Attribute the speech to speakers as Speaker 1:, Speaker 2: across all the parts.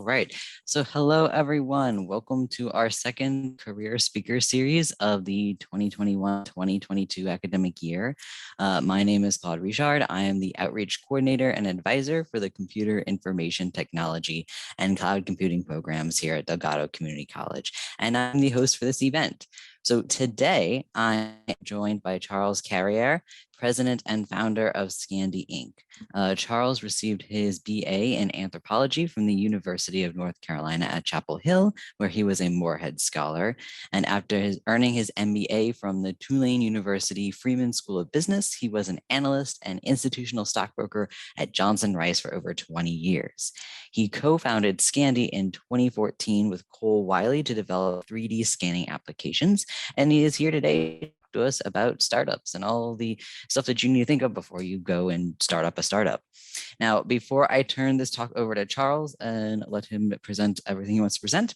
Speaker 1: right. So hello, everyone. Welcome to our second career speaker series of the 2021-2022 academic year. My name is Claude Richard. I am the outreach coordinator and advisor for the Computer Information Technology and Cloud Computing programs here at Delgado Community College. And I'm the host for this event. So today I'm joined by Charles Carriere, president and founder of Scandy Inc. Charles received his BA in anthropology from the University of North Carolina at Chapel Hill, where he was a Moorhead Scholar. And after earning his MBA from the Tulane University Freeman School of Business, he was an analyst and institutional stockbroker at Johnson Rice for over 20 years. He co-founded Scandy in 2014 with Cole Wiley to develop 3D scanning applications, and he is here today to talk to us about startups and all the stuff that you need to think of before you go and start up a startup. Now, before I turn this talk over to Charles and let him present everything he wants to present,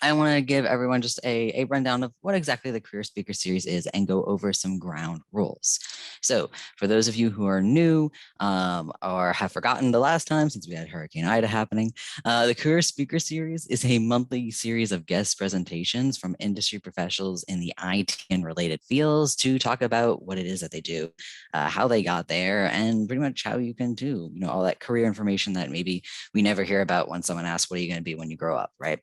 Speaker 1: I want to give everyone just a rundown of what exactly the Career Speaker Series is and go over some ground rules. So for those of you who are new or have forgotten the last time since we had Hurricane Ida happening, the Career Speaker Series is a monthly series of guest presentations from industry professionals in the IT and related fields to talk about what it is that they do, how they got there, and pretty much how you can do, all that career information that maybe we never hear about when someone asks, what are you going to be when you grow up, right?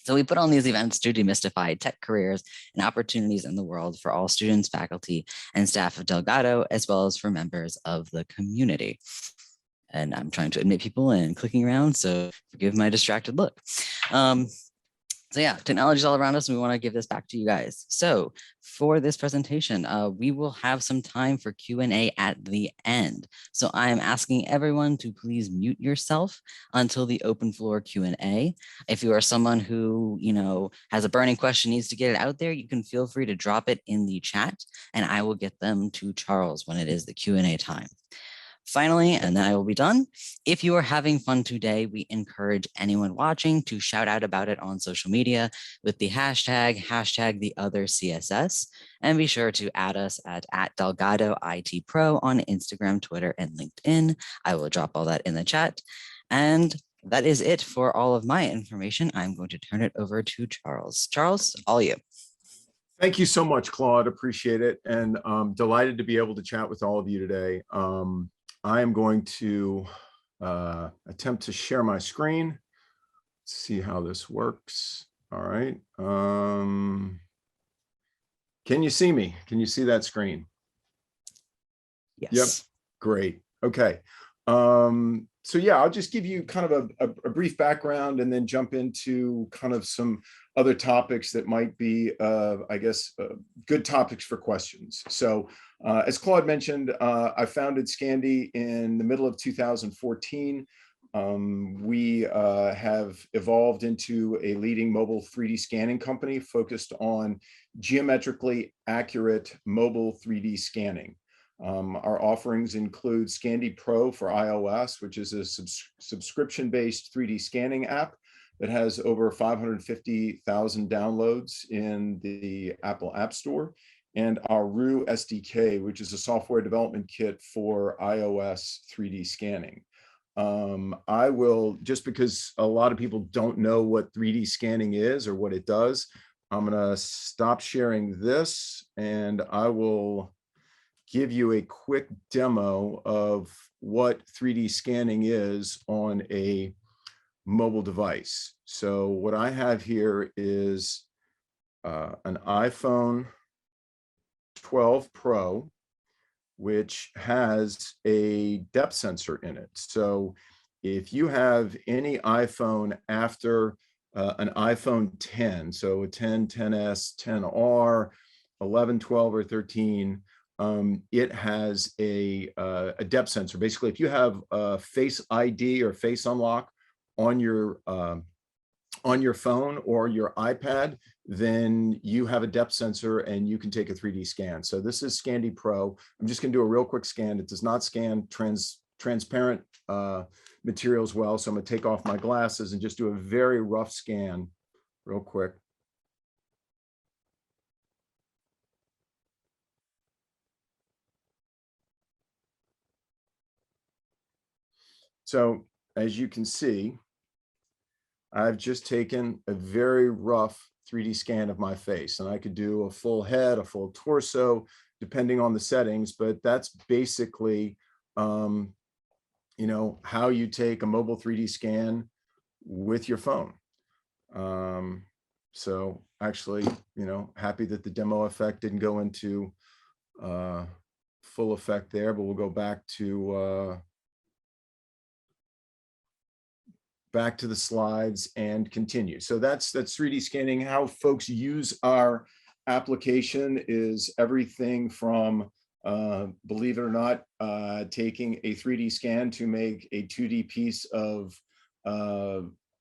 Speaker 1: So we put on these events to demystify tech careers and opportunities in the world for all students, faculty, and staff of Delgado, as well as for members of the community. And I'm trying to admit people and clicking around, so forgive my distracted look. So yeah, technology is all around us and we want to give this back to you guys. So for this presentation, we will have some time for Q&A at the end. So I am asking everyone to please mute yourself until the open floor Q&A. If you are someone who, has a burning question, needs to get it out there, you can feel free to drop it in the chat and I will get them to Charles when it is the Q&A time. Finally, and then I will be done. If you are having fun today, we encourage anyone watching to shout out about it on social media with the hashtag #TheOtherCSS, and be sure to add us at @DelgadoITPro on Instagram, Twitter, and LinkedIn. I will drop all that in the chat. And that is it for all of my information. I'm going to turn it over to Charles. Charles, all you.
Speaker 2: Thank you so much, Claude. Appreciate it. And I'm delighted to be able to chat with all of you today. I am going to attempt to share my screen. Let's see how this works. All right. Can you see me? Can you see that screen?
Speaker 1: Yes.
Speaker 2: Yep. Great. Okay. So yeah, I'll just give you kind of a brief background and then jump into kind of some other topics that might be, I guess, good topics for questions. So as Claude mentioned, I founded Scandy in the middle of 2014. We have evolved into a leading mobile 3D scanning company focused on geometrically accurate mobile 3D scanning. Our offerings include Scandy Pro for iOS, which is a subscription-based 3D scanning app that has over 550,000 downloads in the Apple App Store, and our RU SDK, which is a software development kit for iOS 3D scanning. I will, just because a lot of people don't know what 3D scanning is or what it does, I'm going to stop sharing this and I will give you a quick demo of what 3D scanning is on a mobile device. So what I have here is an iPhone 12 Pro, which has a depth sensor in it. So if you have any iPhone after an iPhone 10, so a 10, 10S, 10R, 11, 12, or 13, it has a depth sensor. Basically, if you have a Face ID or Face Unlock on your phone or your iPad, then you have a depth sensor and you can take a 3D scan. So this is Scandy Pro. I'm just going to do a real quick scan. It does not scan transparent materials well. So I'm going to take off my glasses and just do a very rough scan real quick. So as you can see, I've just taken a very rough 3D scan of my face, and I could do a full head, a full torso, depending on the settings, but that's basically, um, how you take a mobile 3D scan with your phone. Um, so actually, happy that the demo effect didn't go into uh, full effect there, but we'll go back to the slides and continue. So that's 3D scanning. How folks use our application is everything from, believe it or not, taking a 3D scan to make a 2D piece of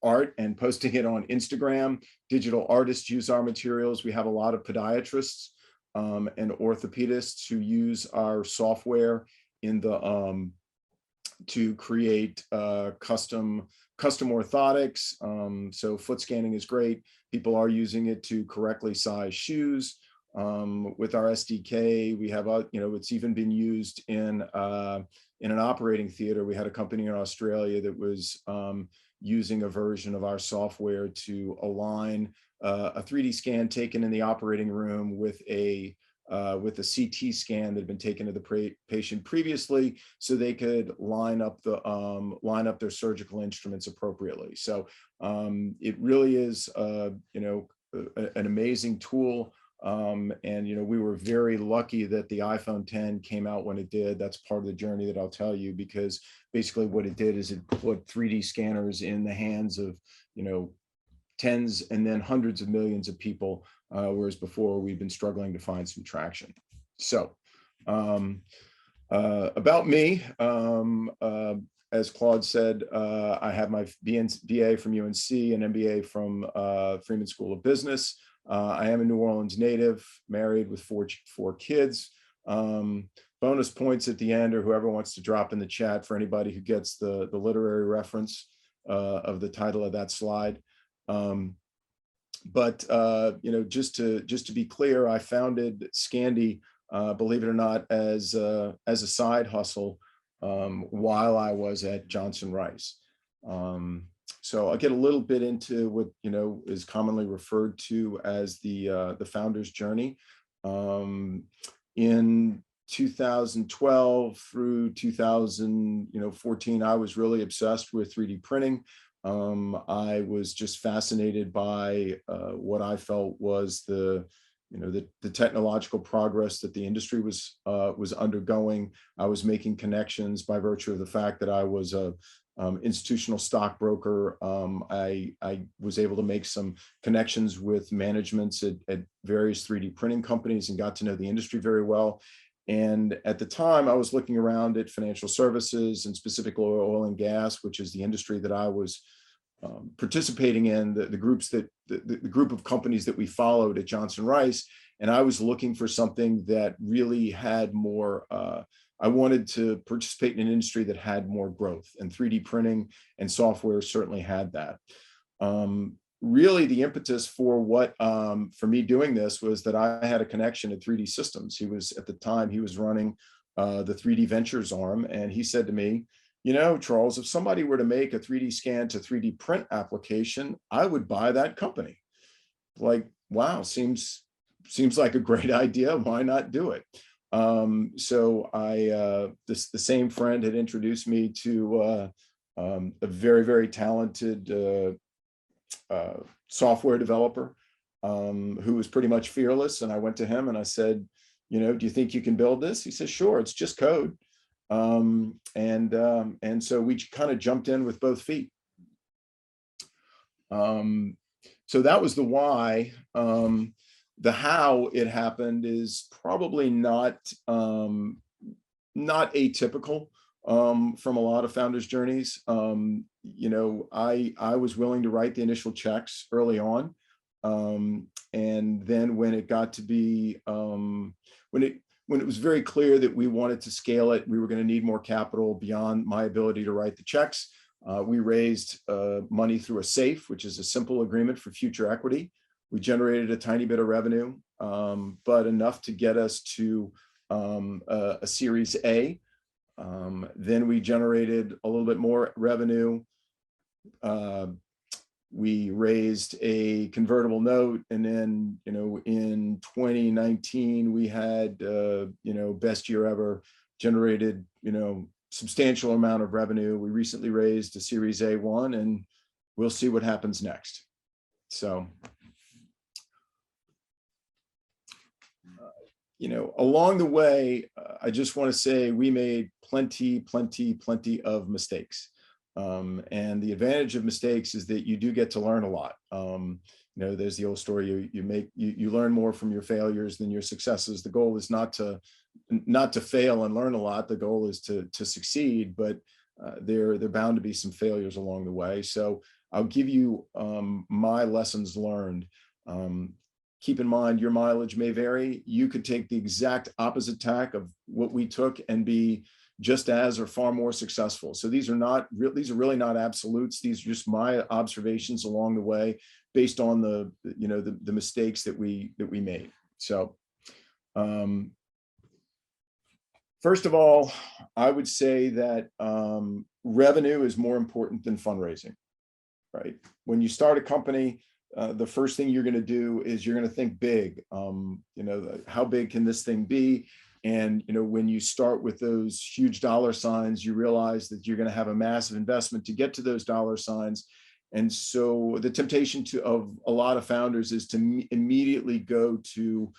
Speaker 2: art and posting it on Instagram. Digital artists use our materials. We have a lot of podiatrists and orthopedists who use our software in the to create custom orthotics. So foot scanning is great. People are using it to correctly size shoes. With our SDK, we have it's even been used in an operating theater. We had a company in Australia that was using a version of our software to align a 3D scan taken in the operating room with a CT scan that had been taken of the patient previously, so they could line up their surgical instruments appropriately. So it really is an amazing tool. And we were very lucky that the iPhone 10 came out when it did. That's part of the journey that I'll tell you, because basically what it did is it put 3D scanners in the hands of tens and then hundreds of millions of people, whereas before we've been struggling to find some traction. So about me, as Claude said, I have my BA from UNC and MBA from Freeman School of Business. I am a New Orleans native, married with four kids. Bonus points at the end, or whoever wants to drop in the chat for anybody who gets the literary reference of the title of that slide. But just to be clear, I founded Scandy, believe it or not, as a side hustle while I was at Johnson Rice. So I'll get a little bit into what is commonly referred to as the founder's journey. In 2012 through 2014, I was really obsessed with 3D printing. I was just fascinated by what I felt was the technological progress that the industry was undergoing. I was making connections by virtue of the fact that I was a institutional stockbroker. I was able to make some connections with managements at various 3D printing companies and got to know the industry very well. And at the time, I was looking around at financial services and specifically oil and gas, which is the industry that I was participating in, the group of companies that we followed at Johnson Rice. And I was looking for something that really had more, I wanted to participate in an industry that had more growth, and 3D printing and software certainly had that. Really, the impetus for me doing this was that I had a connection at 3D Systems. At the time, he was running the 3D Ventures arm, and he said to me, Charles, if somebody were to make a 3D scan to 3D print application, I would buy that company. Like, wow, seems like a great idea. Why not do it? So the same friend had introduced me to a very, very talented software developer who was pretty much fearless. And I went to him and I said, do you think you can build this? He says, sure, it's just code. And so we kind of jumped in with both feet. So that was the why. The how it happened is probably not atypical from a lot of founders' journeys. I was willing to write the initial checks early on, and then when it got to be when it was very clear that we wanted to scale it, we were going to need more capital beyond my ability to write the checks. We raised money through a SAFE, which is a simple agreement for future equity. We generated a tiny bit of revenue, but enough to get us to a Series A. Then we generated a little bit more revenue. We we raised a convertible note, and then, in 2019, we had, best year ever, generated, substantial amount of revenue. We recently raised a Series A1, and we'll see what happens next. So, along the way, I just want to say we made plenty of mistakes. And the advantage of mistakes is that you do get to learn a lot. There's the old story, you learn more from your failures than your successes. The goal is not to fail and learn a lot. The goal is to succeed, but there are bound to be some failures along the way. So I'll give you my lessons learned. Keep in mind, your mileage may vary. You could take the exact opposite tack of what we took and be just as or far more successful. So these are really not absolutes. These are just my observations along the way based on the mistakes that we made. So first of all, I would say that revenue is more important than fundraising, right? When you start a company, the first thing you're going to do is you're going to think big. How big can this thing be? And when you start with those huge dollar signs, you realize that you're going to have a massive investment to get to those dollar signs. And so the temptation of a lot of founders is to immediately go to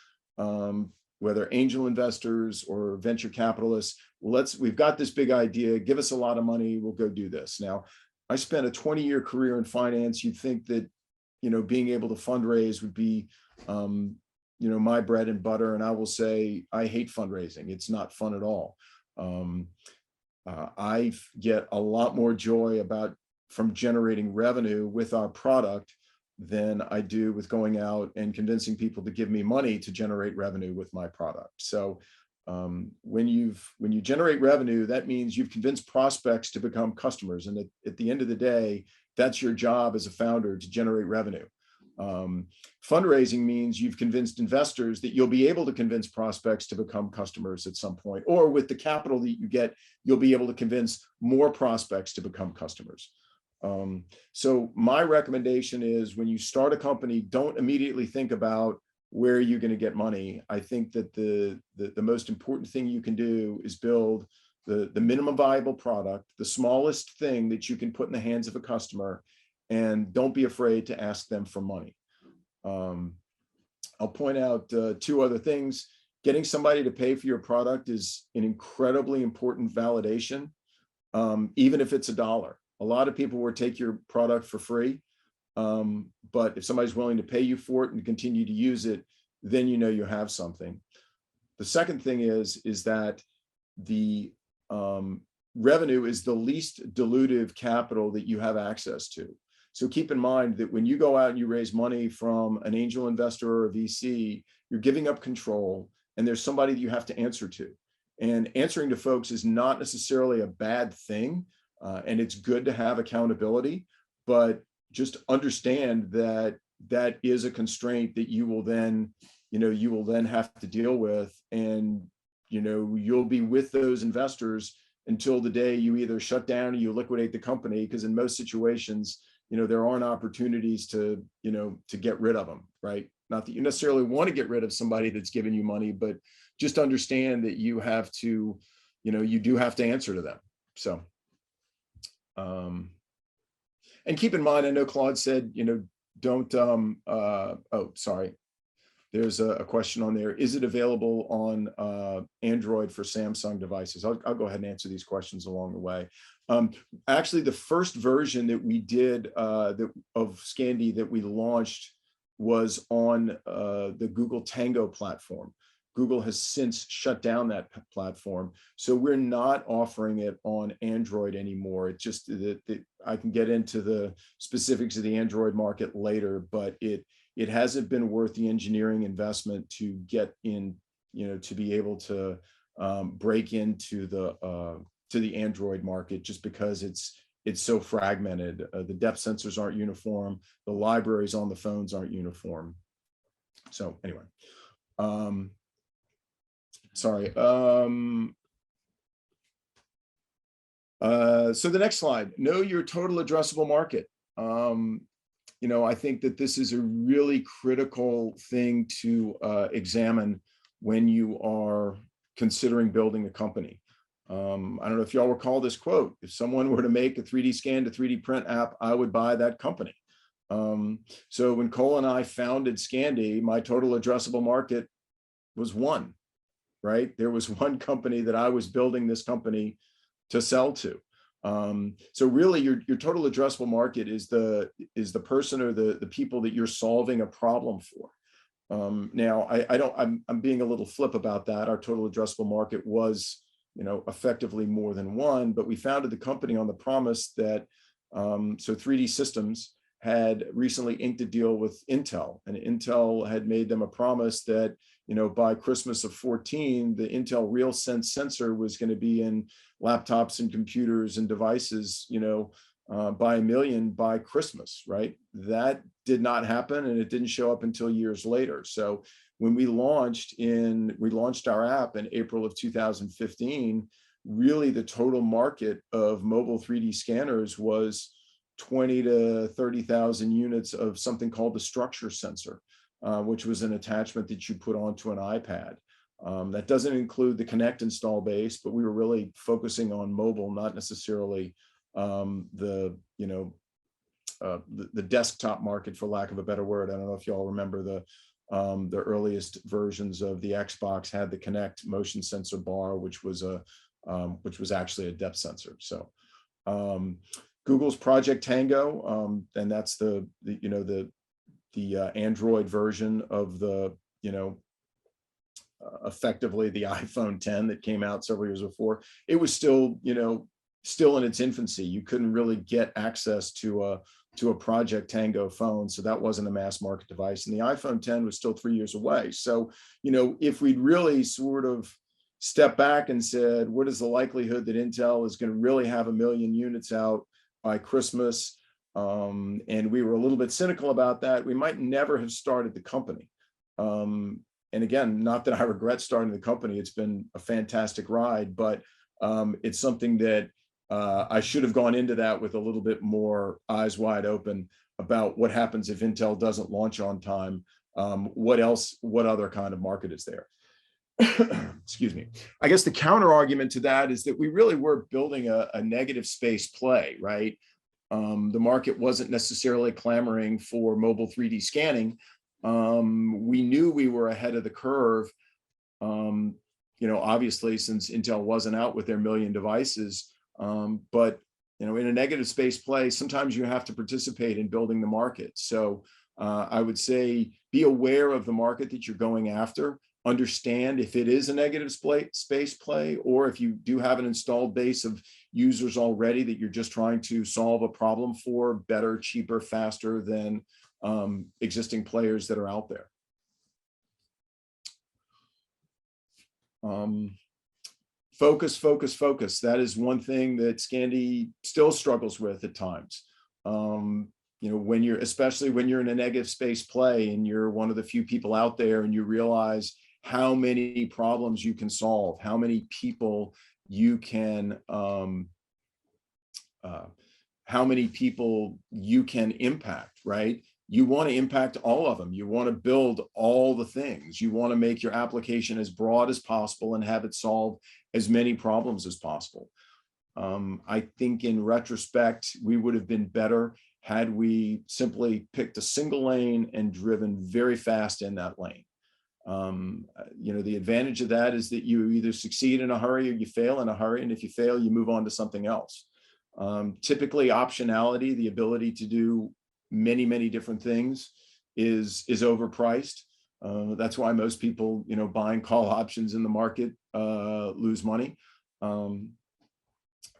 Speaker 2: whether angel investors or venture capitalists. We've got this big idea, give us a lot of money, we'll go do this. Now, I spent a 20-year career in finance. You'd think that being able to fundraise would be, my bread and butter. And I will say, I hate fundraising. It's not fun at all. I get a lot more joy from generating revenue with our product than I do with going out and convincing people to give me money to generate revenue with my product. So when you generate revenue, that means you've convinced prospects to become customers. And at the end of the day, that's your job as a founder, to generate revenue. Fundraising means you've convinced investors that you'll be able to convince prospects to become customers at some point, or with the capital that you get, you'll be able to convince more prospects to become customers. So my recommendation is, when you start a company, don't immediately think about where you're going to get money. I think that the most important thing you can do is build the minimum viable product, the smallest thing that you can put in the hands of a customer, and don't be afraid to ask them for money. I'll point out two other things. Getting somebody to pay for your product is an incredibly important validation, even if it's $1. A lot of people will take your product for free, but if somebody's willing to pay you for it and continue to use it, then you have something. The second thing is that the revenue is the least dilutive capital that you have access to. So keep in mind that when you go out and you raise money from an angel investor or a VC, you're giving up control, and there's somebody that you have to answer to. And answering to folks is not necessarily a bad thing, and it's good to have accountability, but just understand that that is a constraint that you will then have to deal with, and you'll be with those investors until the day you either shut down or you liquidate the company, because in most situations, there aren't opportunities to get rid of them, right? Not that you necessarily want to get rid of somebody that's giving you money, but just understand that you have to, you do have to answer to them. So, and keep in mind, I know Claude said, don't, oh, sorry. There's a question on there. Is it available on Android for Samsung devices? I'll go ahead and answer these questions along the way. Actually, the first version that we did of Scandy that we launched was on the Google Tango platform. Google has since shut down that platform, so we're not offering it on Android anymore. It's just that I can get into the specifics of the Android market later, but it hasn't been worth the engineering investment to get in, to be able to break into the Android market, just because it's so fragmented. The depth sensors aren't uniform. The libraries on the phones aren't uniform. So anyway, sorry. So the next slide, know your total addressable market. I think that this is a really critical thing to examine when you are considering building a company. I don't know if y'all recall this quote: if someone were to make a 3D scan to 3D print app, I would buy that company. So when Cole and I founded Scandy, my total addressable market was one, right? There was one company that I was building this company to sell to. So really your total addressable market is the person or the people that you're solving a problem for. Now I'm being a little flip about that. Our total addressable market was, effectively more than one, but we founded the company on the promise that, so 3D Systems had recently inked a deal with Intel, and Intel had made them a promise that, by Christmas of 14, the Intel RealSense sensor was going to be in laptops and computers and devices, by 1 million by Christmas, right? That did not happen, and it didn't show up until years later. So when we launched our app in April of 2015, really the total market of mobile 3D scanners was 20 to 30,000 units of something called the structure sensor, which was an attachment that you put onto an iPad. That doesn't include the Connect install base, but we were really focusing on mobile, not necessarily the desktop market, for lack of a better word. I don't know if y'all remember the earliest versions of the Xbox had the Connect motion sensor bar, which was actually a depth sensor. So Google's Project Tango, and that's the Android version of the, effectively the iPhone 10 that came out several years before. It was still in its infancy. You couldn't really get access to a Project Tango phone, so that wasn't a mass market device. And the iPhone 10 was still 3 years away. So, if we'd really sort of stepped back and said, what is the likelihood that Intel is going to really have 1 million units out by Christmas? And we were a little bit cynical about that, we might never have started the company. And again, not that I regret starting the company, it's been a fantastic ride, but it's something that I should have gone into that with a little bit more eyes wide open about what happens if Intel doesn't launch on time. What other kind of market is there? Excuse me. I guess the counter argument to that is that we really were building a negative space play, right? The market wasn't necessarily clamoring for mobile 3D scanning. We knew we were ahead of the curve, obviously, since Intel wasn't out with their 1 million devices. But in a negative space play, sometimes you have to participate in building the market. So I would say be aware of the market that you're going after. Understand if it is a negative space play, or if you do have an installed base of users already that you're just trying to solve a problem for better, cheaper, faster than existing players that are out there. Focus, focus, focus. That is one thing that Scandy still struggles with at times. Especially when you're in a negative space play and you're one of the few people out there, and you realize how many problems you can solve, how many people you can impact, right? You want to impact all of them. You want to build all the things. You want to make your application as broad as possible and have it solve as many problems as possible. I think in retrospect, we would have been better had we simply picked a single lane and driven very fast in that lane. The advantage of that is that you either succeed in a hurry or you fail in a hurry. And if you fail, you move on to something else. Typically optionality, the ability to do many, many different things is overpriced. That's why most people, buying call options in the market lose money.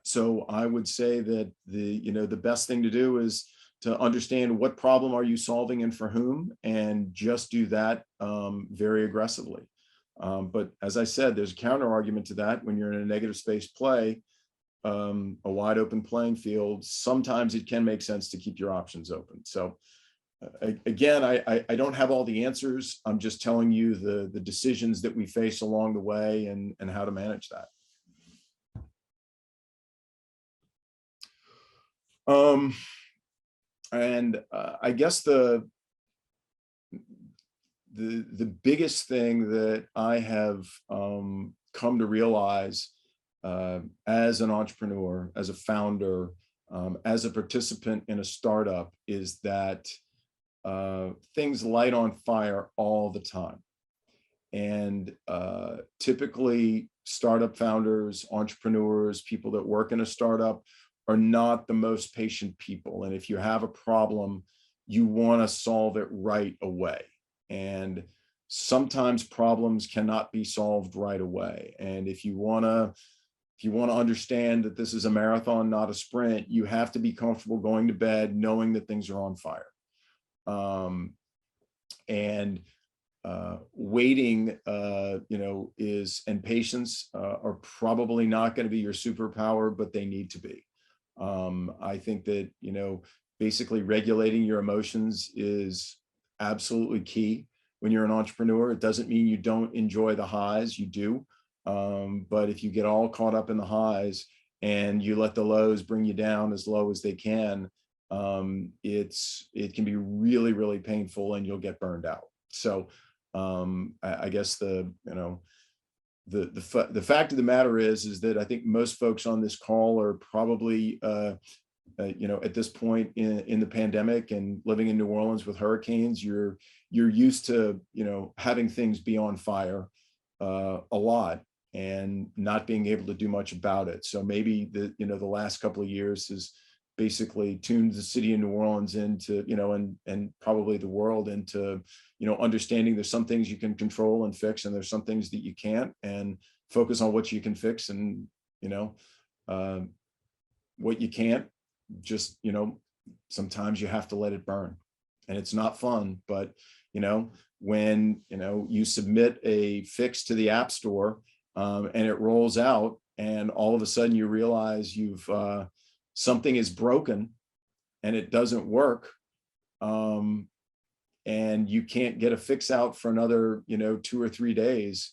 Speaker 2: So I would say that the best thing to do is to understand what problem are you solving and for whom, and just do that very aggressively. But as I said, there's a counter argument to that. When you're in a negative space play, a wide open playing field, sometimes it can make sense to keep your options open. So again, I don't have all the answers. I'm just telling you the decisions that we face along the way and how to manage that. And I guess the biggest thing that I have come to realize as an entrepreneur, as a founder, as a participant in a startup, is that things light on fire all the time. And typically startup founders, entrepreneurs, people that work in a startup are not the most patient people. And if you have a problem, you want to solve it right away. And sometimes problems cannot be solved right away. And if you want to understand that this is a marathon, not a sprint, you have to be comfortable going to bed knowing that things are on fire. And waiting, and patience are probably not going to be your superpower, but they need to be. I think that, basically regulating your emotions is absolutely key when you're an entrepreneur. It doesn't mean you don't enjoy the highs, you do. But if you get all caught up in the highs and you let the lows bring you down as low as they can, it can be really, really painful and you'll get burned out. So I guess the fact of the matter is that I think most folks on this call are probably at this point in the pandemic and living in New Orleans with hurricanes, you're used to having things be on fire a lot and not being able to do much about it. So maybe the last couple of years has basically tuned the city of New Orleans into, and probably the world into, understanding there's some things you can control and fix, and there's some things that you can't, and focus on what you can fix, and, what you can't, just, sometimes you have to let it burn. And it's not fun, but, when, you submit a fix to the App Store, and it rolls out, and all of a sudden you realize something is broken and it doesn't work, and you can't get a fix out for another 2 or 3 days,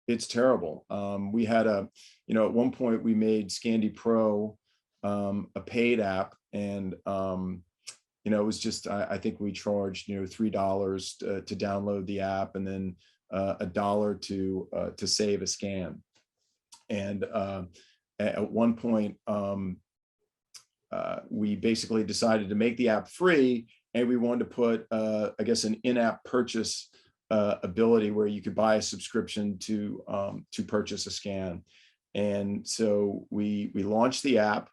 Speaker 2: it's terrible. We had at one point we made Scandy Pro a paid app, and it was just, I think we charged $3 to download the app, and then $1 to save a scan. And at one point, we basically decided to make the app free, and we wanted to put, I guess, an in-app purchase ability where you could buy a subscription to purchase a scan. And so we launched the app.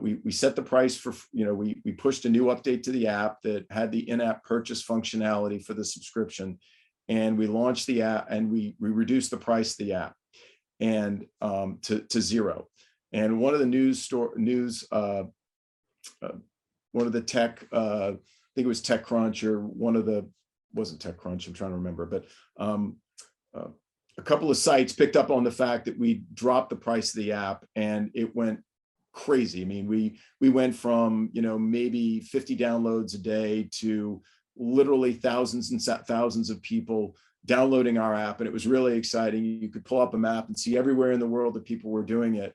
Speaker 2: We set the price for, we pushed a new update to the app that had the in-app purchase functionality for the subscription. And we launched the app, and we reduced the price of the app and to zero. And one of the one of the tech, I think it was TechCrunch, or wasn't TechCrunch, I'm trying to remember, but a couple of sites picked up on the fact that we dropped the price of the app, and it went crazy. I mean, we went from, maybe 50 downloads a day to literally thousands and thousands of people downloading our app. And it was really exciting. You could pull up a map and see everywhere in the world that people were doing it.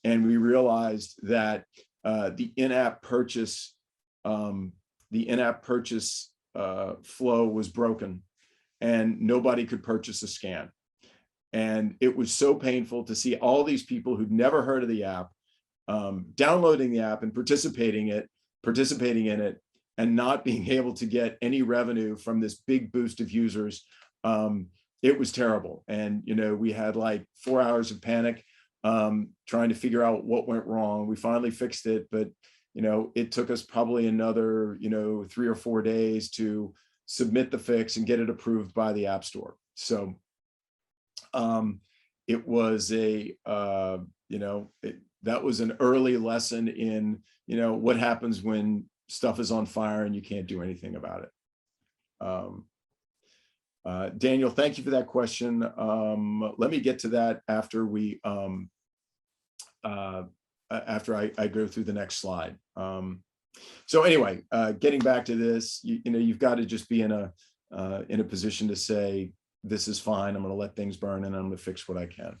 Speaker 2: And we realized that the in-app purchase flow was broken, and nobody could purchase a scan. And it was so painful to see all these people who'd never heard of the app downloading the app and participating in it, and not being able to get any revenue from this big boost of users. It was terrible. And, we had like 4 hours of panic trying to figure out what went wrong. We finally fixed it, but, it took us probably another, 3 or 4 days to submit the fix and get it approved by the App Store. So it was that was an early lesson in, what happens when stuff is on fire and you can't do anything about it. Daniel, thank you for that question. Let me get to that after after I go through the next slide. So anyway, getting back to this, you've got to just be in a position to say, this is fine, I'm going to let things burn, and I'm going to fix what I can.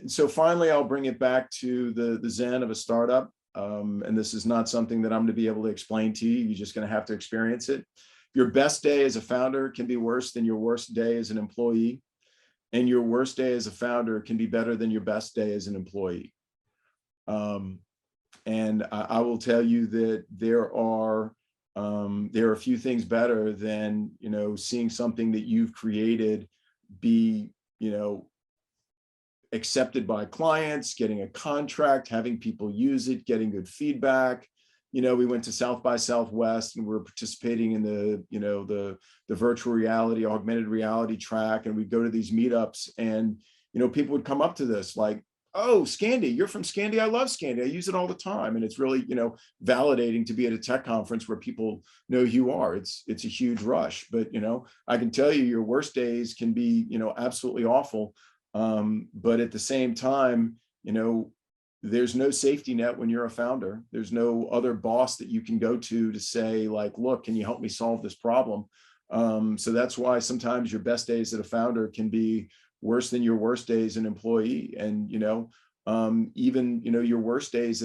Speaker 2: So finally, I'll bring it back to the zen of a startup. and this is not something that I'm going to be able to explain to you. You're just going to have to experience it. Your best day as a founder can be worse than your worst day as an employee. And your worst day as a founder can be better than your best day as an employee. And I will tell you that there are a few things better than, seeing something that you've created be, accepted by clients, getting a contract, having people use it, getting good feedback. We went to South by Southwest and we're participating in the virtual reality, augmented reality track. And we'd go to these meetups and, people would come up to this like, oh, Scandy, you're from Scandy. I love Scandy. I use it all the time. And it's really, validating to be at a tech conference where people know who you are. It's a huge rush, but, I can tell you your worst days can be, absolutely awful. But at the same time, there's no safety net when you're a founder. There's no other boss that you can go to say like, look, can you help me solve this problem? So that's why sometimes your best days as a founder can be worse than your worst days as an employee. And, even, your worst days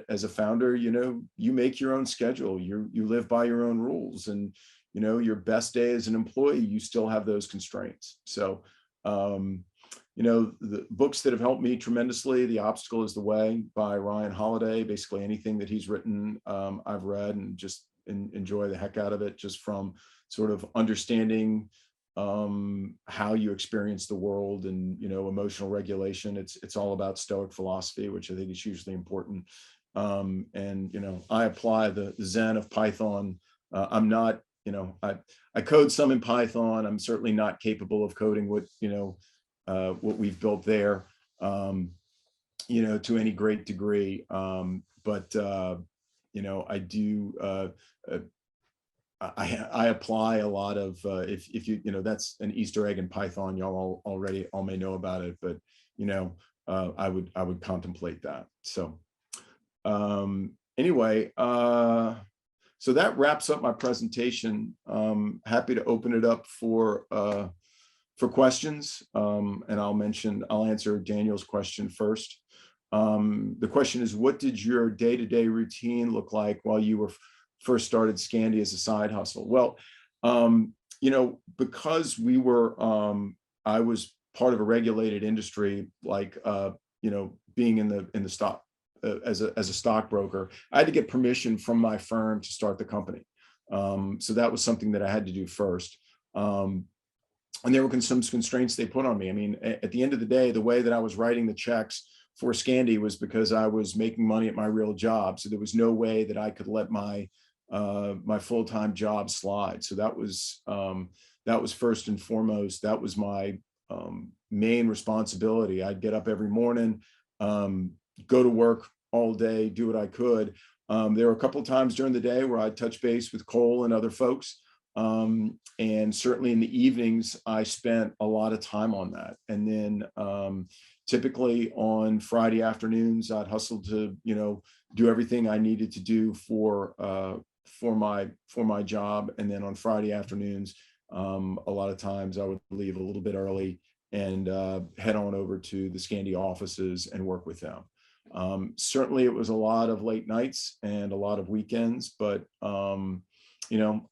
Speaker 2: as a founder, you make your own schedule, you live by your own rules, and, your best day as an employee, you still have those constraints. So, the books that have helped me tremendously, The Obstacle is the Way by Ryan Holiday. Basically anything that he's written, I've read and just enjoy the heck out of it, just from sort of understanding how you experience the world and, emotional regulation. It's all about Stoic philosophy, which I think is hugely important. And, I apply the Zen of Python. I'm not, I code some in Python. I'm certainly not capable of coding what we've built there, to any great degree. But I do, I apply a lot of, if you, that's an Easter egg in Python, y'all all may know about it, but, I would contemplate that. So anyway, so that wraps up my presentation. Happy to open it up for questions. And I'll answer Daniel's question first. The question is, what did your day-to-day routine look like while you were first started Scandy as a side hustle? Well, because we were, I was part of a regulated industry, like, being in the stock, as a stockbroker, I had to get permission from my firm to start the company. So that was something that I had to do first. And there were some constraints they put on me. I mean, at the end of the day, the way that I was writing the checks for Scandy was because I was making money at my real job. So there was no way that I could let my full-time job slide. So that was first and foremost. That was my main responsibility. I'd get up every morning, go to work all day, do what I could. There were a couple of times during the day where I'd touch base with Cole and other folks. And certainly in the evenings, I spent a lot of time on that. And then typically on Friday afternoons, I'd hustle to, do everything I needed to do for my job. And then on Friday afternoons, a lot of times I would leave a little bit early and head on over to the Scandy offices and work with them. Certainly it was a lot of late nights and a lot of weekends, but I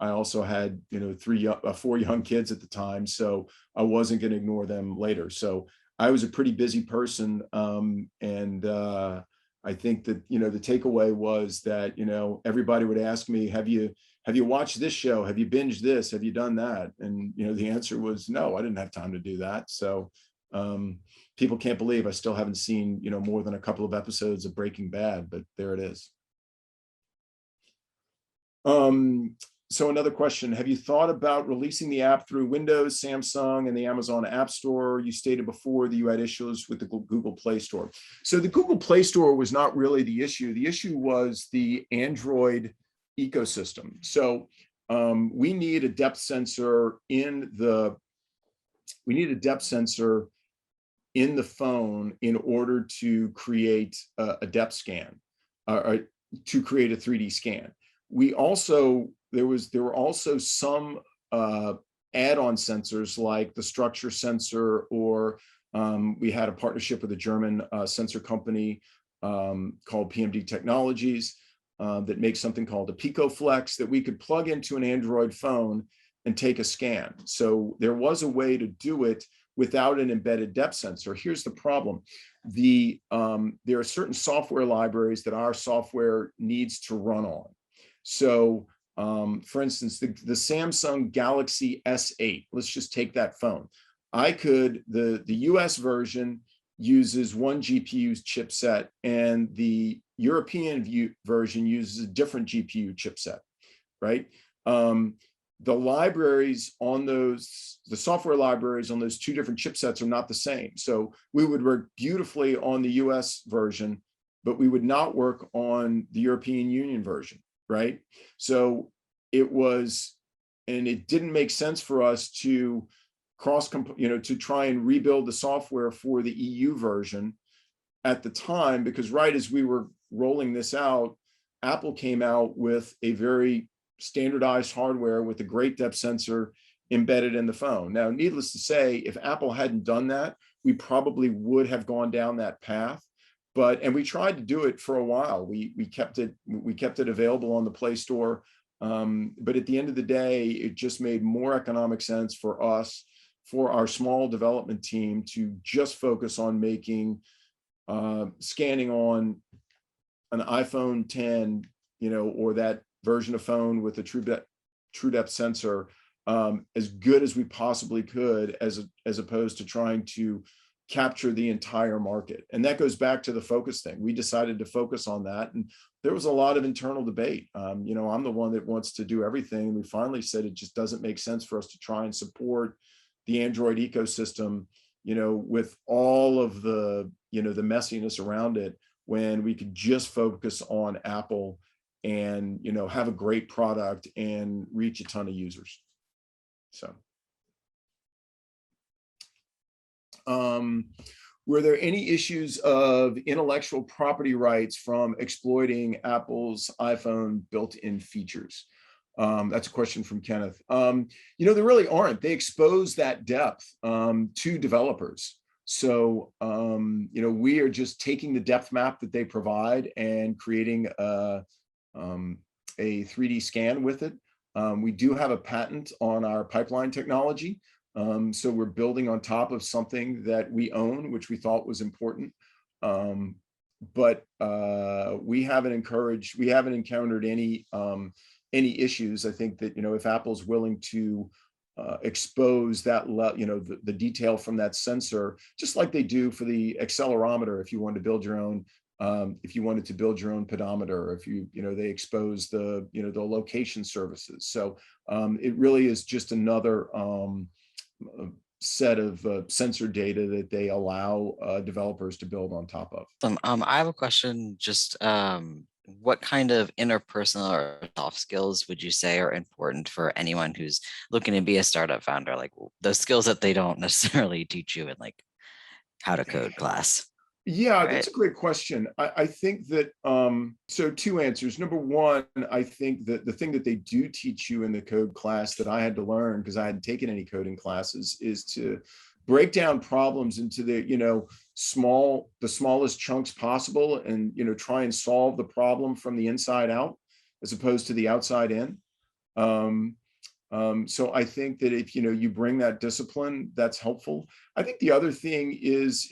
Speaker 2: also had, 4 young kids at the time, so I wasn't going to ignore them later. So I was a pretty busy person. And I think that, the takeaway was that, everybody would ask me, have you watched this show? Have you binged this? Have you done that? And, the answer was no, I didn't have time to do that. So people can't believe I still haven't seen, more than a couple of episodes of Breaking Bad, but there it is. So another question, have you thought about releasing the app through Windows, Samsung, and the Amazon App Store? You stated before that you had issues with the Google Play Store. So the Google Play Store was not really the issue. The issue was the Android ecosystem. So we need a depth sensor in the phone in order to create a depth scan, or to create a 3D scan. There were also some add-on sensors like the structure sensor, or we had a partnership with a German sensor company called PMD Technologies that makes something called a PicoFlex that we could plug into an Android phone and take a scan. So there was a way to do it without an embedded depth sensor. Here's the problem. There are certain software libraries that our software needs to run on. So for instance, the Samsung Galaxy S8, let's just take that phone. The US version uses one GPU chipset and the European version uses a different GPU chipset, right? The libraries on the software libraries on those two different chipsets are not the same. So we would work beautifully on the US version, but we would not work on the European Union version, right? So it didn't make sense for us to to try and rebuild the software for the EU version at the time, because right as we were rolling this out, Apple came out with a very standardized hardware with a great depth sensor embedded in the phone. Now, needless to say, if Apple hadn't done that, we probably would have gone down that path. And we tried to do it for a while. We kept it available on the Play Store. But at the end of the day, it just made more economic sense for us, for our small development team, to just focus on making scanning on an iPhone 10, or that version of phone with a true depth sensor as good as we possibly could, as opposed to trying to capture the entire market. And that goes back to the focus thing. We decided to focus on that, and there was a lot of internal debate. I'm the one that wants to do everything. We finally said it just doesn't make sense for us to try and support the Android ecosystem, with all of the the messiness around it, when we could just focus on Apple and have a great product and reach a ton of users. So were there any issues of intellectual property rights from exploiting Apple's iPhone built-in features? That's a question from Kenneth. There really aren't. They expose that depth to developers. So, we are just taking the depth map that they provide and creating a 3D scan with it. We do have a patent on our pipeline technology. So we're building on top of something that we own, which we thought was important. But we haven't encountered any issues. I think that, if Apple's willing to expose that, the detail from that sensor, just like they do for the accelerometer, if you wanted to build your own, pedometer, if they expose the location services. So it really is just another set of sensor data that they allow developers to build on top of.
Speaker 1: I have a question. Just what kind of interpersonal or soft skills would you say are important for anyone who's looking to be a startup founder? Like those skills that they don't necessarily teach you in like how to code class.
Speaker 2: Yeah,
Speaker 1: right?
Speaker 2: That's a great question. I think that, so two answers. Number one, I think that the thing that they do teach you in the code class that I had to learn, because I hadn't taken any coding classes, is to break down problems into the smallest chunks possible, and try and solve the problem from the inside out as opposed to the outside in. So I think that if you bring that discipline, that's helpful. I think the other thing is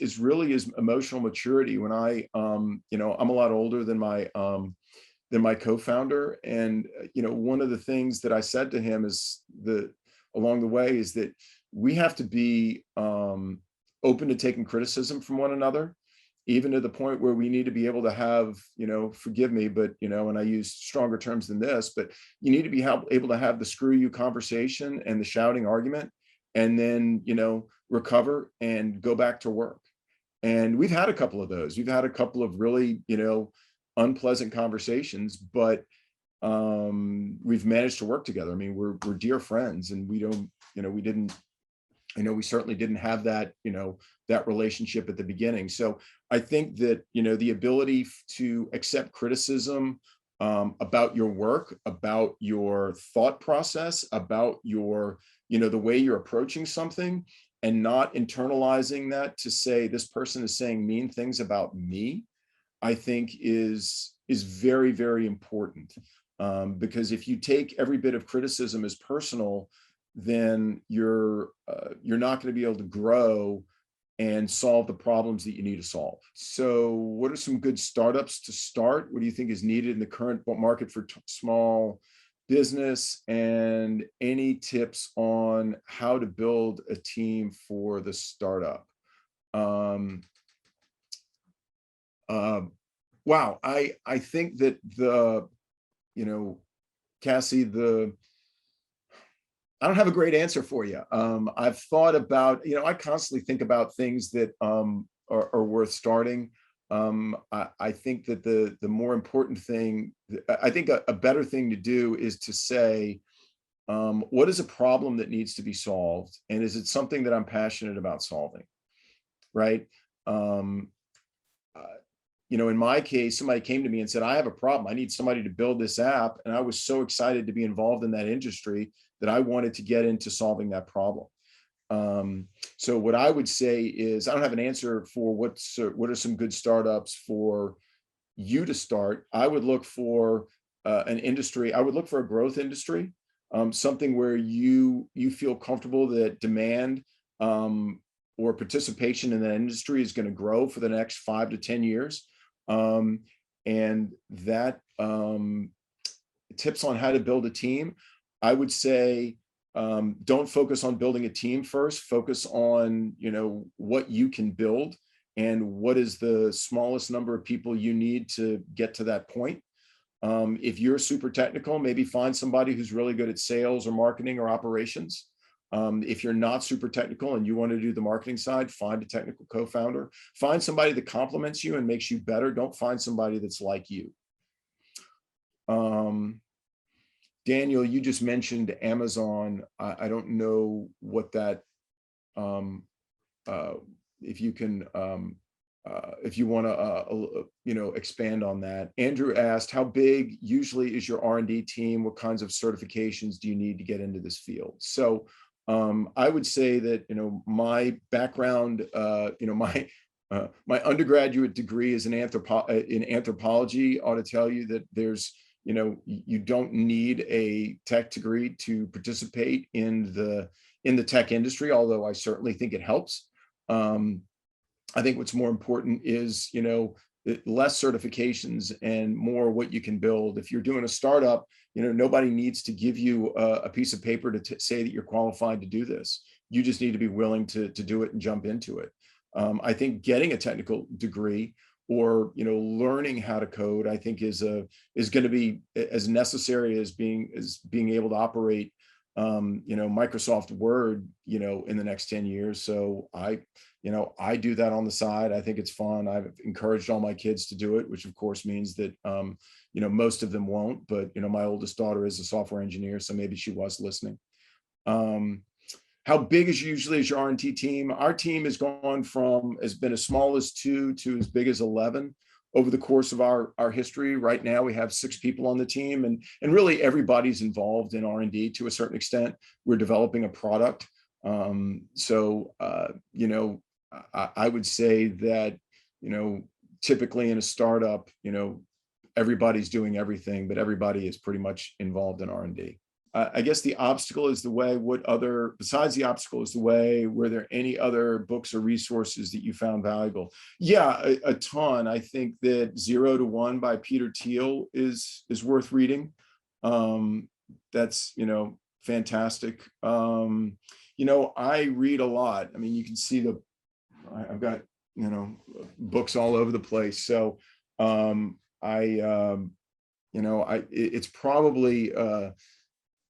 Speaker 2: emotional maturity. When I'm a lot older than my co-founder, and one of the things that I said to him along the way is that we have to be open to taking criticism from one another, even to the point where we need to be able to have, forgive me, but, and I use stronger terms than this, but you need to be able to have the screw you conversation and the shouting argument, and then, recover and go back to work. And we've had a couple of those. We've had a couple of really, unpleasant conversations, but we've managed to work together. I mean, we're dear friends, and we certainly didn't have that, that relationship at the beginning. So I think that, the ability to accept criticism about your work, about your thought process, about your, the way you're approaching something, and not internalizing that to say, this person is saying mean things about me. I think is very, very important. Because if you take every bit of criticism as personal, then you're not going to be able to grow and solve the problems that you need to solve. So what are some good startups to start? What do you think is needed in the current market for small business, and any tips on how to build a team for the startup? Um, uh, wow, I think that Cassie, I don't have a great answer for you. I've thought about, I constantly think about things that are worth starting. I think that the more important thing, I think a better thing to do is to say, what is a problem that needs to be solved? And is it something that I'm passionate about solving? Right. Um, in my case, somebody came to me and said, I have a problem. I need somebody to build this app. And I was so excited to be involved in that industry that I wanted to get into solving that problem. So what I would say is, I don't have an answer for what are some good startups for you to start. I would look for an industry. I would look for a growth industry, something where you feel comfortable that demand or participation in that industry is going to grow for the next 5 to 10 years. And that tips on how to build a team. I would say, don't focus on building a team first. Focus on, what you can build and what is the smallest number of people you need to get to that point. If you're super technical, maybe find somebody who's really good at sales or marketing or operations. If you're not super technical and you want to do the marketing side, find a technical co-founder. Find somebody that complements you and makes you better. Don't find somebody that's like you. Daniel, you just mentioned Amazon. I don't know what that, if you can, if you want to, expand on that. Andrew asked, how big usually is your R&D team? What kinds of certifications do you need to get into this field? So I would say that, my background, my undergraduate degree is in anthropology ought to tell you that there's, you don't need a tech degree to participate in the tech industry, although I certainly think it helps. I think what's more important is, less certifications and more what you can build. If you're doing a startup, nobody needs to give you a piece of paper to say that you're qualified to do this. You just need to be willing to do it and jump into it. I think getting a technical degree or learning how to code, I think is going to be as necessary as being able to operate Microsoft Word in the next 10 years. So I do that on the side. I think it's fun. I've encouraged all my kids to do it, which of course means that most of them won't, but my oldest daughter is a software engineer, so maybe she was listening. How big is usually your R&D team? Our team has been as small as 2 to as big as 11 over the course of our history. Right now, we have 6 people on the team, and really everybody's involved in R&D to a certain extent. We're developing a product. I would say that, typically in a startup, everybody's doing everything, but everybody is pretty much involved in R&D. I guess the obstacle is the way. Besides the obstacle is the way, were there any other books or resources that you found valuable? Yeah, a ton. I think that 0 to 1 by Peter Thiel is worth reading. That's, fantastic. I read a lot. I mean, you can see I've got, books all over the place. So it's probably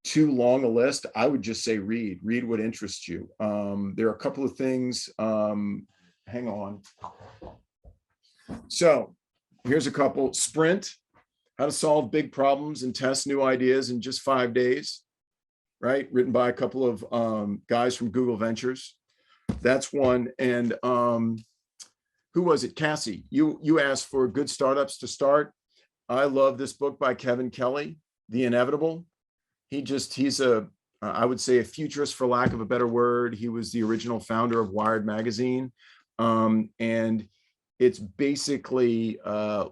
Speaker 2: too long a list. I would just say read what interests you. There are a couple of things. Hang on. So here's a couple. Sprint, how to solve big problems and test new ideas in just 5 days, right? Written by a couple of guys from Google Ventures. That's one. And who was it? Cassie, you asked for good startups to start. I love this book by Kevin Kelly, The Inevitable. He's I would say a futurist, for lack of a better word. He was the original founder of Wired magazine. And it's basically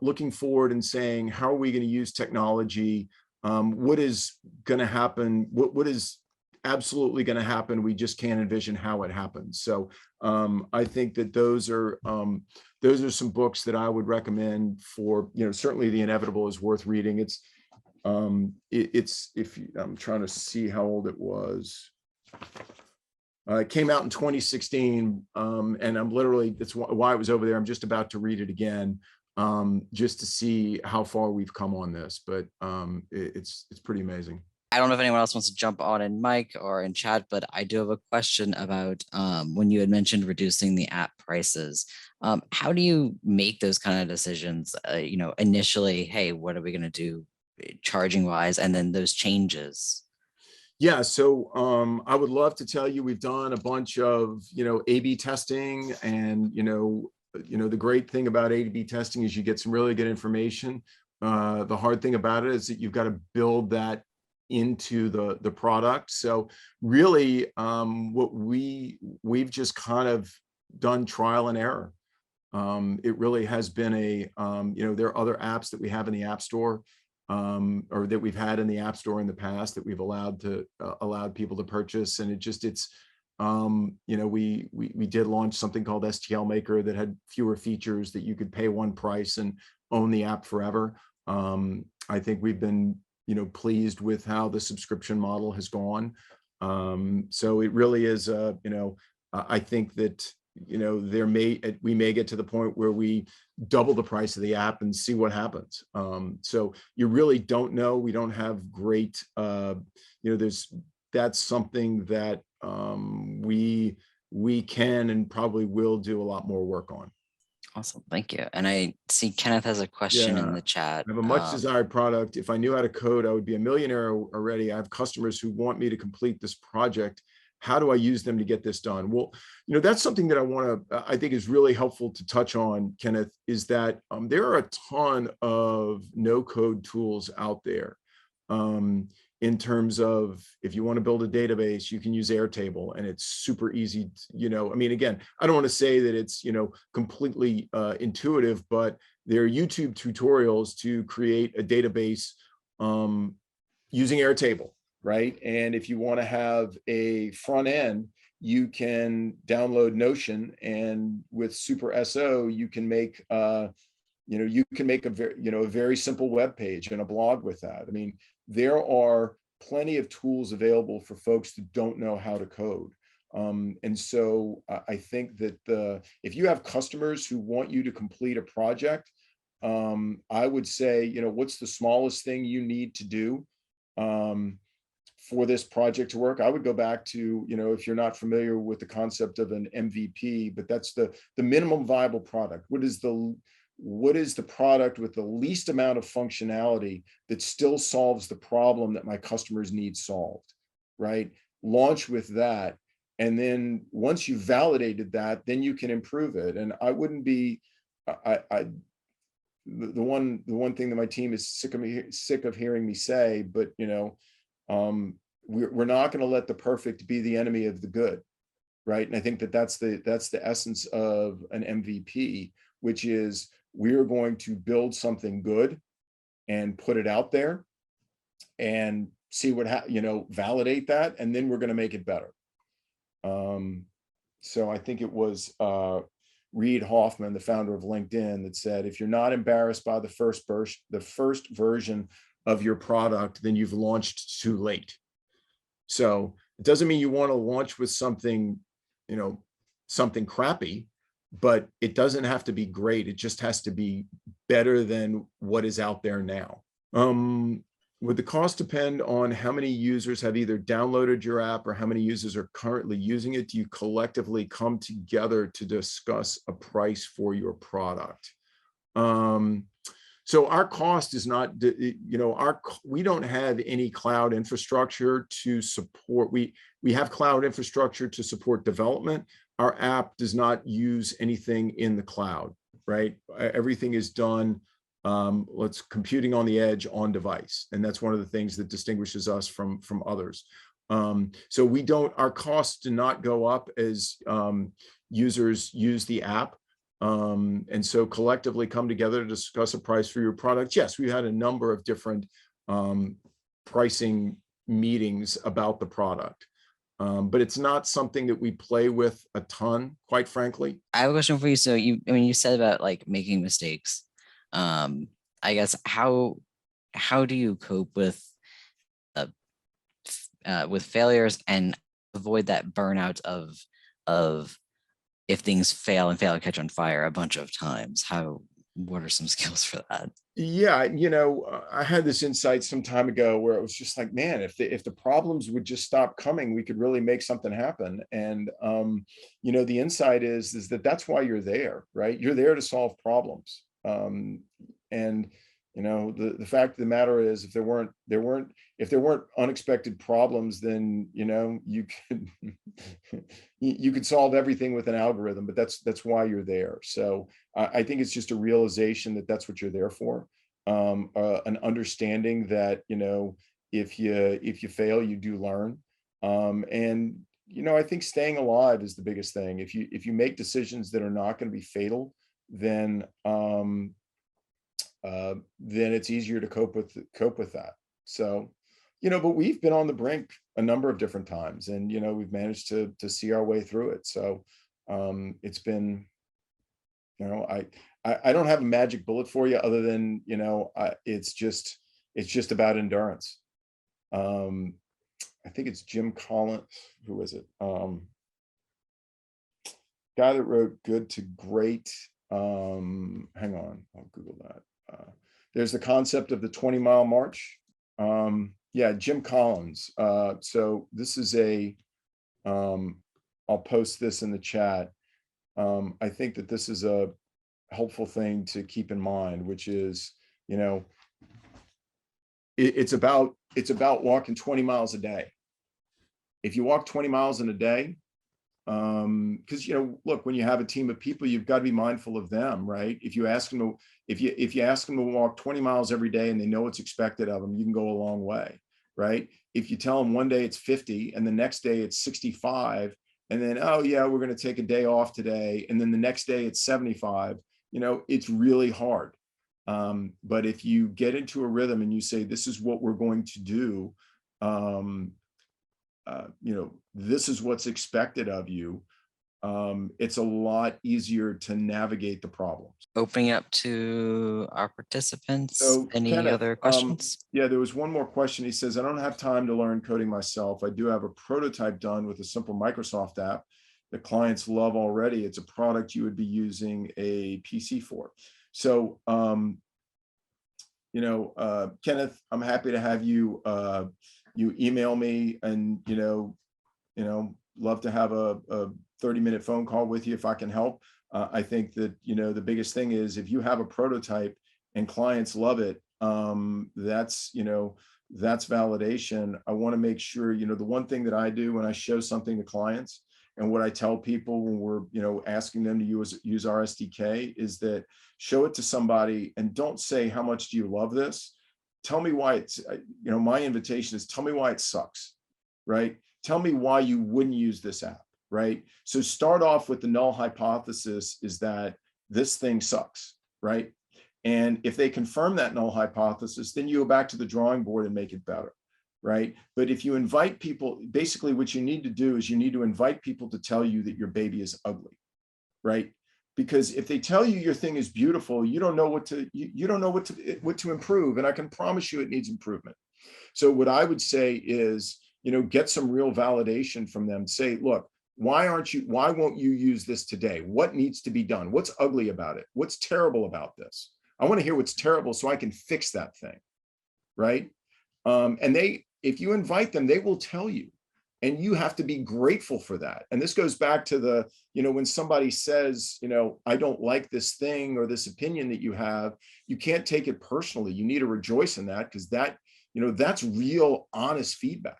Speaker 2: looking forward and saying, how are we going to use technology? What is going to happen? What is absolutely going to happen? We just can't envision how it happens. So I think that those are some books that I would recommend for, certainly The Inevitable is worth reading. I'm trying to see how old it was. It came out in 2016, and that's why it was over there. I'm just about to read it again, just to see how far we've come on this, but it's pretty amazing.
Speaker 1: I don't know if anyone else wants to jump on in Mike or in chat, but I do have a question about when you had mentioned reducing the app prices. How do you make those kind of decisions? Initially, hey, what are we going to do charging wise, and then those changes?
Speaker 2: Yeah, so I would love to tell you we've done a bunch of A/B testing, and the great thing about A/B testing is you get some really good information. The hard thing about it is that you've got to build that into the product. So really, what we've just kind of done trial and error. It really has been there are other apps that we have in the App Store, or that we've had in the App Store in the past that we've allowed people to purchase, and we did launch something called STL Maker that had fewer features, that you could pay one price and own the app forever. I think we've been pleased with how the subscription model has gone. So it really is I think that we may get to the point where we double the price of the app and see what happens. So you really don't know. We don't have great that's something that we can and probably will do a lot more work on.
Speaker 1: Awesome, thank you. And I see Kenneth has a question in the chat.
Speaker 2: I have a much desired product. If I knew how to code, I would be a millionaire already. I have customers who want me to complete this project. How do I use them to get this done? Well, that's something that I think is really helpful to touch on, Kenneth, is that there are a ton of no-code tools out there. In terms of, if you want to build a database, you can use Airtable, and it's super easy. Again, I don't want to say that it's, completely intuitive, but there are YouTube tutorials to create a database using Airtable, right? And if you want to have a front end, you can download Notion, and with Super SO, you can make a very simple web page and a blog with that. There are plenty of tools available for folks who don't know how to code. And so I think that if you have customers who want you to complete a project, I would say, what's the smallest thing you need to do for this project to work? I would go back to, if you're not familiar with the concept of an MVP, but that's the minimum viable product. What is the product with the least amount of functionality that still solves the problem that my customers need solved, right? Launch with that. And then once you've validated that, then you can improve it. And I wouldn't be, the one thing that my team is sick of hearing me say, but we're not going to let the perfect be the enemy of the good, right? And I think that's the essence of an MVP, which is, we're going to build something good and put it out there and see validate that, and then we're going to make it better. So I think it was Reid Hoffman, the founder of LinkedIn, that said, if you're not embarrassed by the first version of your product, then you've launched too late. So it doesn't mean you want to launch with something crappy, but it doesn't have to be great. It just has to be better than what is out there now. Would the cost depend on how many users have either downloaded your app or how many users are currently using it? Do you collectively come together to discuss a price for your product? So our cost is not, we don't have any cloud infrastructure to support. We have cloud infrastructure to support development. Our app does not use anything in the cloud, right? Everything is done, computing on the edge on device. And that's one of the things that distinguishes us from others. So our costs do not go up as users use the app. And so collectively come together to discuss a price for your product. Yes, we had a number of different pricing meetings about the product. But it's not something that we play with a ton, quite frankly.
Speaker 1: I have a question for you. So you said about like making mistakes. I guess how do you cope uh, with failures and avoid that burnout of if things fail and catch on fire a bunch of times? What are some skills for that?
Speaker 2: Yeah, I had this insight some time ago where it was just like, man, if the problems would just stop coming, we could really make something happen. And the insight is that that's why you're there, right? You're there to solve problems. And the fact of the matter is, if there weren't unexpected problems, then you could you could solve everything with an algorithm. But that's why you're there. So I think it's just a realization that that's what you're there for. An understanding that if you fail, you do learn. And I think staying alive is the biggest thing. If you make decisions that are not going to be fatal, then it's easier to cope with that. So, but we've been on the brink a number of different times, and we've managed to see our way through it. So, it's been, I don't have a magic bullet for you other than it's just about endurance. I think it's Jim Collins. Who is it? Guy that wrote Good to Great. Hang on, I'll Google that. There's the concept of the 20-mile march. Yeah, Jim Collins. So this is I'll post this in the chat. I think that this is a helpful thing to keep in mind, which is, it's about walking 20 miles a day. If you walk 20 miles in a day, because look, when you have a team of people, you've got to be mindful of them, right? If you ask them to walk 20 miles every day and they know what's expected of them, you can go a long way, right? If you tell them one day it's 50 and the next day it's 65, and then, oh yeah, we're going to take a day off today, and then the next day it's 75, it's really hard. But if you get into a rhythm and you say, this is what we're going to do, this is what's expected of you, it's a lot easier to navigate the problems.
Speaker 1: Opening up to our participants.
Speaker 2: So
Speaker 1: Any
Speaker 2: Kenneth,
Speaker 1: other questions?
Speaker 2: yeah, there was one more question. He says, I don't have time to learn coding myself. I do have a prototype done with a simple Microsoft app that clients love already. It's a product you would be using a PC for. So, Kenneth, I'm happy to have you, you email me, and, love to have a 30-minute phone call with you if I can help. I think that, the biggest thing is, if you have a prototype and clients love it, that's validation. I want to make sure, the one thing that I do when I show something to clients, and what I tell people when we're, asking them to use our SDK, is that show it to somebody and don't say, how much do you love this? Tell me why it's, my invitation is, tell me why it sucks, right? Tell me why you wouldn't use this app, right? So start off with the null hypothesis is that this thing sucks, right? And if they confirm that null hypothesis, then you go back to the drawing board and make it better, right? But if you invite people, basically what you need to do is you need to invite people to tell you that your baby is ugly, right? Because if they tell you your thing is beautiful, you don't know what to improve. And I can promise you it needs improvement. So what I would say is, get some real validation from them. Say, look, why won't you use this today? What needs to be done? What's ugly about it? What's terrible about this? I want to hear what's terrible so I can fix that thing, right? And if you invite them, they will tell you, and you have to be grateful for that. And this goes back to the, when somebody says, I don't like this thing or this opinion that you have, you can't take it personally. You need to rejoice in that, because that, that's real, honest feedback.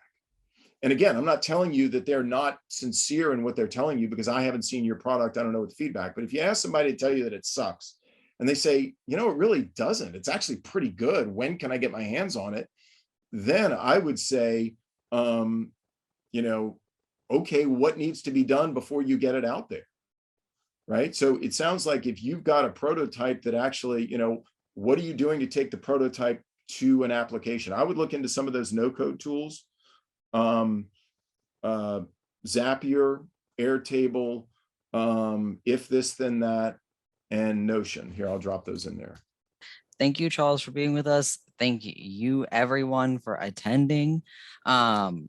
Speaker 2: And again, I'm not telling you that they're not sincere in what they're telling you, because I haven't seen your product. I don't know what the feedback, but if you ask somebody to tell you that it sucks and they say, it really doesn't, it's actually pretty good, when can I get my hands on it? Then I would say, okay, what needs to be done before you get it out there? right? So it sounds like if you've got a prototype that actually, what are you doing to take the prototype to an application? I would look into some of those no-code tools, um, Zapier, Airtable, if this, then that, and Notion. Here, I'll drop those in there.
Speaker 1: Thank you, Charles, for being with us. Thank you, everyone, for attending. From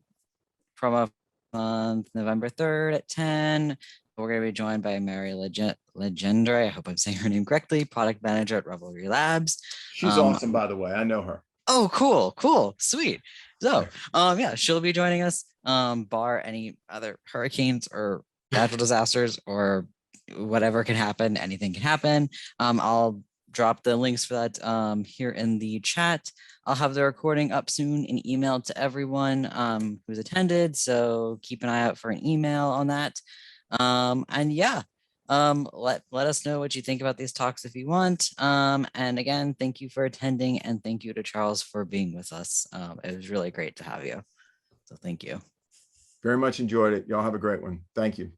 Speaker 1: a month, November 3rd at 10. We're going to be joined by Mary Legendre. I hope I'm saying her name correctly, product manager at Revelry Labs.
Speaker 2: She's awesome, by the way. I know her.
Speaker 1: Oh, cool, sweet. So, yeah, she'll be joining us, bar any other hurricanes or natural disasters or whatever can happen. Anything can happen. I'll drop the links for that here in the chat. I'll have the recording up soon and emailed to everyone who's attended. So keep an eye out for an email on that. And yeah, let us know what you think about these talks if you want. And again, thank you for attending, and thank you to Charles for being with us. It was really great to have you. So thank you.
Speaker 2: Very much enjoyed it. Y'all have a great one. Thank you.